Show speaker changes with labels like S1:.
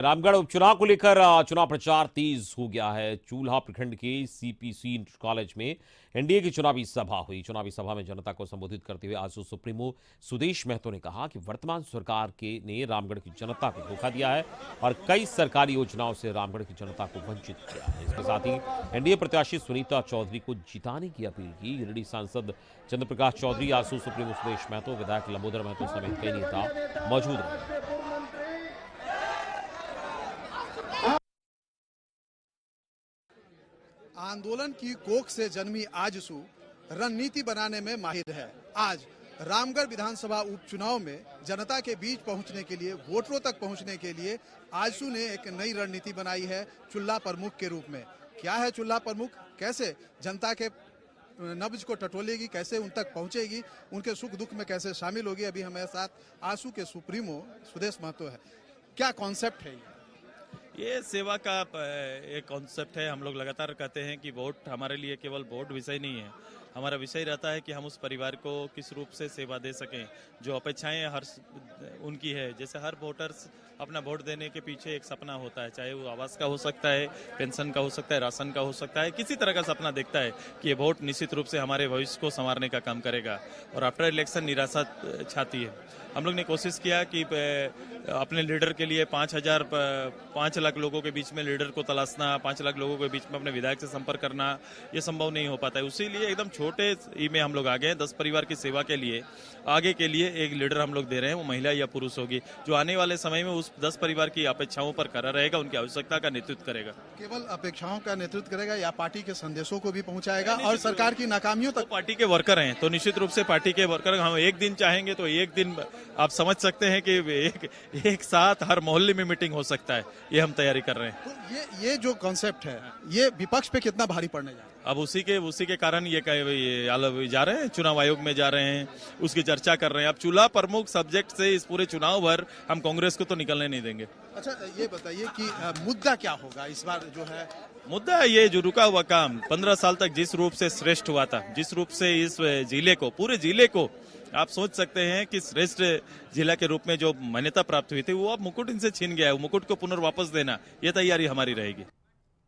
S1: रामगढ़ उपचुनाव को लेकर चुनाव प्रचार तेज हो गया है। चूल्हा प्रखंड के सीपीसी कॉलेज में एनडीए की चुनावी सभा हुई। चुनावी सभा में जनता को संबोधित करते हुए आजसू सुप्रीमो सुदेश महतो ने कहा कि वर्तमान सरकार ने रामगढ़ की जनता को धोखा दिया है और कई सरकारी योजनाओं से रामगढ़ की जनता को वंचित किया है। इसके साथ ही एनडीए प्रत्याशी सुनीता चौधरी को जिताने की अपील की। गिरिडीह सांसद चंद्रप्रकाश चौधरी, आजसू सुप्रीमो सुदेश महतो, विधायक लंबोदर महतो समेत कई नेता मौजूद रहे।
S2: आंदोलन की कोख से जन्मी आजसू रणनीति बनाने में माहिर है। आज रामगढ़ विधानसभा उपचुनाव में जनता के बीच पहुंचने के लिए, वोटरों तक पहुंचने के लिए आजसू ने एक नई रणनीति बनाई है चूल्हा प्रमुख के रूप में। क्या है चूल्हा प्रमुख, कैसे जनता के नब्ज को टटोलेगी, कैसे उन तक पहुंचेगी, उनके सुख दुख में कैसे शामिल होगी। अभी हमारे साथ आजसू के सुप्रीमो सुदेश महतो है। क्या कॉन्सेप्ट है
S3: ये सेवा का एक कॉन्सेप्ट है। हम लोग लगातार कहते हैं कि वोट हमारे लिए केवल वोट विषय नहीं है। हमारा विषय रहता है कि हम उस परिवार को किस रूप से सेवा दे सकें, जो अपेक्षाएं हर उनकी है। जैसे हर वोटर्स अपना वोट देने के पीछे एक सपना होता है, चाहे वो आवास का हो सकता है, पेंशन का हो सकता है, राशन का हो सकता है, किसी तरह का सपना देखता है कि ये वोट निश्चित रूप से हमारे भविष्य को संवारने का काम करेगा। और आफ्टर इलेक्शन निराशा छाती है। हम लोग ने कोशिश किया कि अपने लीडर के लिए 5 लाख लोगों के बीच में लीडर को तलाशना, 5 लाख लोगों के बीच में अपने विधायक से संपर्क करना, ये संभव नहीं हो पाता है। उसी लिए एकदम छोटे ई में हम लोग आ गए हैं। 10 परिवार की सेवा के लिए आगे के लिए एक लीडर हम लोग दे रहे हैं। वो महिला या पुरुष होगी, जो आने वाले समय में उस 10 परिवार की अपेक्षाओं पर खरा रहेगा, उनकी आवश्यकता का नेतृत्व करेगा।
S2: केवल अपेक्षाओं का नेतृत्व करेगा या पार्टी के संदेशों को भी पहुंचाएगा और सरकार की नाकामियों तक?
S3: पार्टी के वर्कर हैं तो निश्चित रूप से पार्टी के वर्कर, हम एक दिन चाहेंगे तो एक दिन आप समझ सकते हैं कि एक साथ हर मोहल्ले में मीटिंग हो सकता है। ये हम तैयारी कर रहे हैं।
S2: तो ये जो कॉन्सेप्ट है, ये विपक्ष पे कितना भारी पड़ने जा रहा है?
S3: अब उसी के कारण ये जा रहे हैं, चुनाव आयोग में जा रहे हैं, उसकी चर्चा कर रहे हैं। अब चूल्हा प्रमुख सब्जेक्ट से इस पूरे चुनाव भर हम कांग्रेस को तो निकलने नहीं देंगे।
S2: अच्छा, ये बताइए कि मुद्दा क्या होगा इस बार? जो है
S3: मुद्दा ये जो रुका हुआ काम 15 साल तक जिस रूप से श्रेष्ठ हुआ था, जिस रूप से इस जिले को, पूरे जिले को आप सोच सकते हैं कि श्रेष्ठ जिला के रूप में जो मान्यता प्राप्त हुई थी, वो अब मुकुट इनसे छीन गया है। वो मुकुट को पुनर्वापस देना, ये तैयारी हमारी रहेगी।